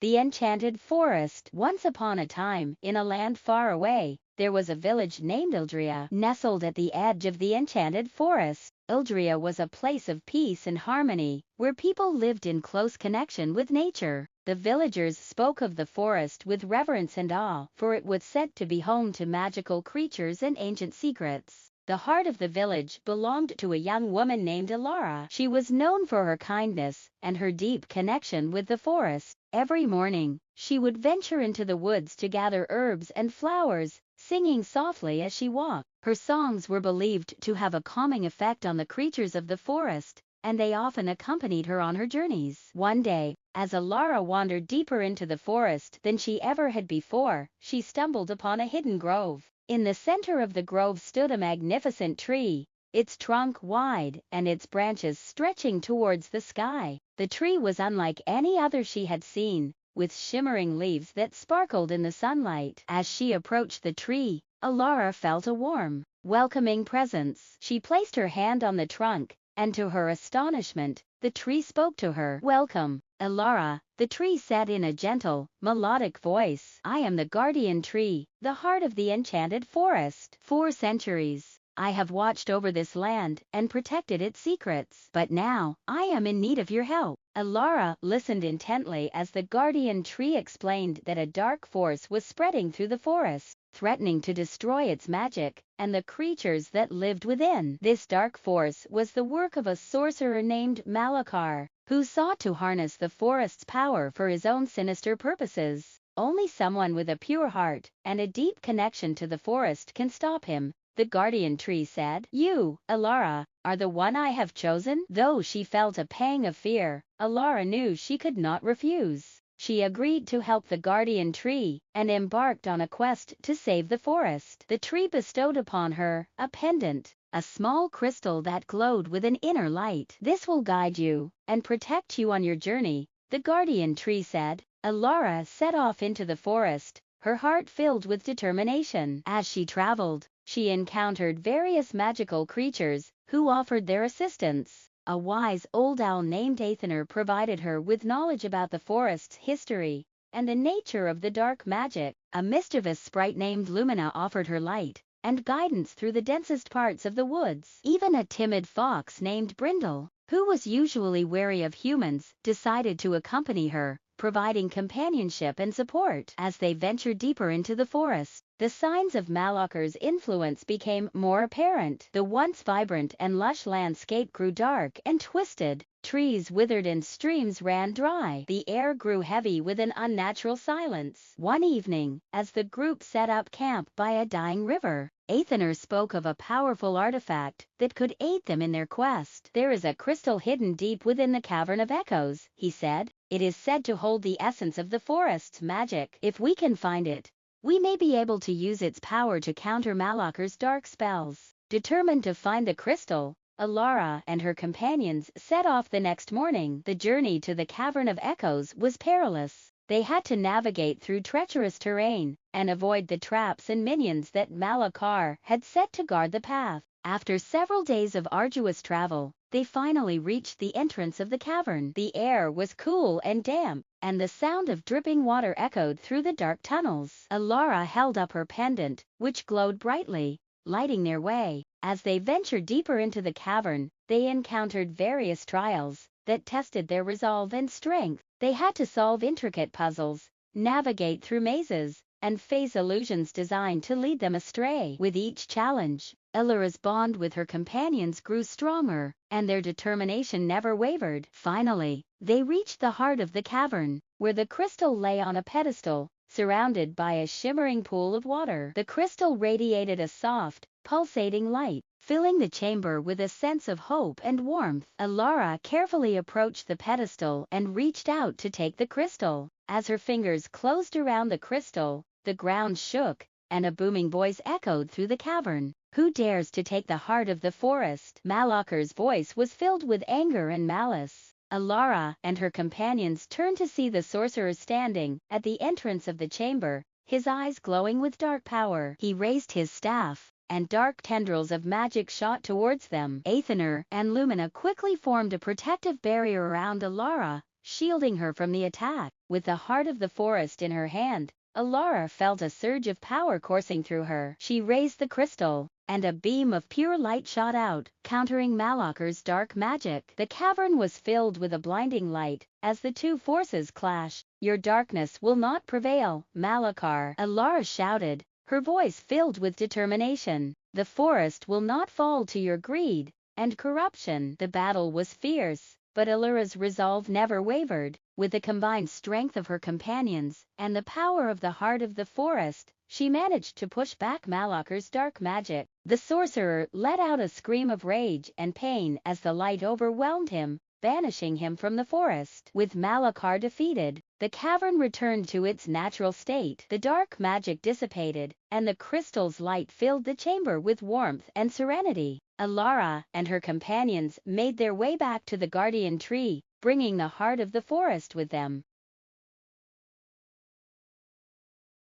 The Enchanted Forest. Once upon a time, in a land far away, there was a village named Ildria, nestled at the edge of the Enchanted Forest. Ildria was a place of peace and harmony, where people lived in close connection with nature. The villagers spoke of the forest with reverence and awe, for it was said to be home to magical creatures and ancient secrets. The heart of the village belonged to a young woman named Alara. She was known for her kindness and her deep connection with the forest. Every morning, she would venture into the woods to gather herbs and flowers, singing softly as she walked. Her songs were believed to have a calming effect on the creatures of the forest, and they often accompanied her on her journeys. One day, as Alara wandered deeper into the forest than she ever had before, she stumbled upon a hidden grove. In the center of the grove stood a magnificent tree, its trunk wide and its branches stretching towards the sky. The tree was unlike any other she had seen, with shimmering leaves that sparkled in the sunlight. As she approached the tree, Alara felt a warm, welcoming presence. She placed her hand on the trunk, and to her astonishment, the tree spoke to her. "Welcome, Alara," the tree said in a gentle, melodic voice. "I am the guardian tree, the heart of the Enchanted Forest. For centuries, I have watched over this land and protected its secrets. But now, I am in need of your help." Alara listened intently as the guardian tree explained that a dark force was spreading through the forest, threatening to destroy its magic and the creatures that lived within. This dark force was the work of a sorcerer named Malakar, who sought to harness the forest's power for his own sinister purposes. Only someone with a pure heart and a deep connection to the forest can stop him, the guardian tree said. "You, Alara, are the one I have chosen." Though she felt a pang of fear, Alara knew she could not refuse. She agreed to help the guardian tree and embarked on a quest to save the forest. The tree bestowed upon her a pendant, a small crystal that glowed with an inner light. "This will guide you and protect you on your journey," the guardian tree said. Alara set off into the forest, her heart filled with determination. As she traveled, she encountered various magical creatures who offered their assistance. A wise old owl named Athener provided her with knowledge about the forest's history and the nature of the dark magic. A mischievous sprite named Lumina offered her light and guidance through the densest parts of the woods. Even a timid fox named Brindle, who was usually wary of humans, decided to accompany her, providing companionship and support. As they ventured deeper into the forest, the signs of Malakar's influence became more apparent. The once vibrant and lush landscape grew dark and twisted. Trees withered and streams ran dry. The air grew heavy with an unnatural silence. One evening, as the group set up camp by a dying river, Athener spoke of a powerful artifact that could aid them in their quest. "There is a crystal hidden deep within the Cavern of Echoes," he said. "It is said to hold the essence of the forest's magic. If we can find it, we may be able to use its power to counter Malakar's dark spells." Determined to find the crystal, Alara and her companions set off the next morning. The journey to the Cavern of Echoes was perilous. They had to navigate through treacherous terrain and avoid the traps and minions that Malakar had set to guard the path. After several days of arduous travel, they finally reached the entrance of the cavern. The air was cool and damp, and the sound of dripping water echoed through the dark tunnels. Alara held up her pendant, which glowed brightly, lighting their way. As they ventured deeper into the cavern, they encountered various trials that tested their resolve and strength. They had to solve intricate puzzles, navigate through mazes, and face illusions designed to lead them astray. With each challenge, Alara's bond with her companions grew stronger, and their determination never wavered. Finally, they reached the heart of the cavern, where the crystal lay on a pedestal, surrounded by a shimmering pool of water. The crystal radiated a soft, pulsating light, filling the chamber with a sense of hope and warmth. Alara carefully approached the pedestal and reached out to take the crystal. As her fingers closed around the crystal, the ground shook, and a booming voice echoed through the cavern. "Who dares to take the heart of the forest?" Malakar's voice was filled with anger and malice. Alara and her companions turned to see the sorcerer standing at the entrance of the chamber, his eyes glowing with dark power. He raised his staff, and dark tendrils of magic shot towards them. Athener and Lumina quickly formed a protective barrier around Alara, shielding her from the attack. With the heart of the forest in her hand, Alara felt a surge of power coursing through her. She raised the crystal, and a beam of pure light shot out, countering Malakar's dark magic. The cavern was filled with a blinding light. As the two forces clashed, "Your darkness will not prevail, Malakar," Alara shouted, her voice filled with determination. "The forest will not fall to your greed and corruption." The battle was fierce, but Alara's resolve never wavered. With the combined strength of her companions and the power of the heart of the forest, she managed to push back Malakar's dark magic. The sorcerer let out a scream of rage and pain as the light overwhelmed him, banishing him from the forest. With Malakar defeated, the cavern returned to its natural state. The dark magic dissipated, and the crystal's light filled the chamber with warmth and serenity. Alara and her companions made their way back to the guardian tree, bringing the heart of the forest with them.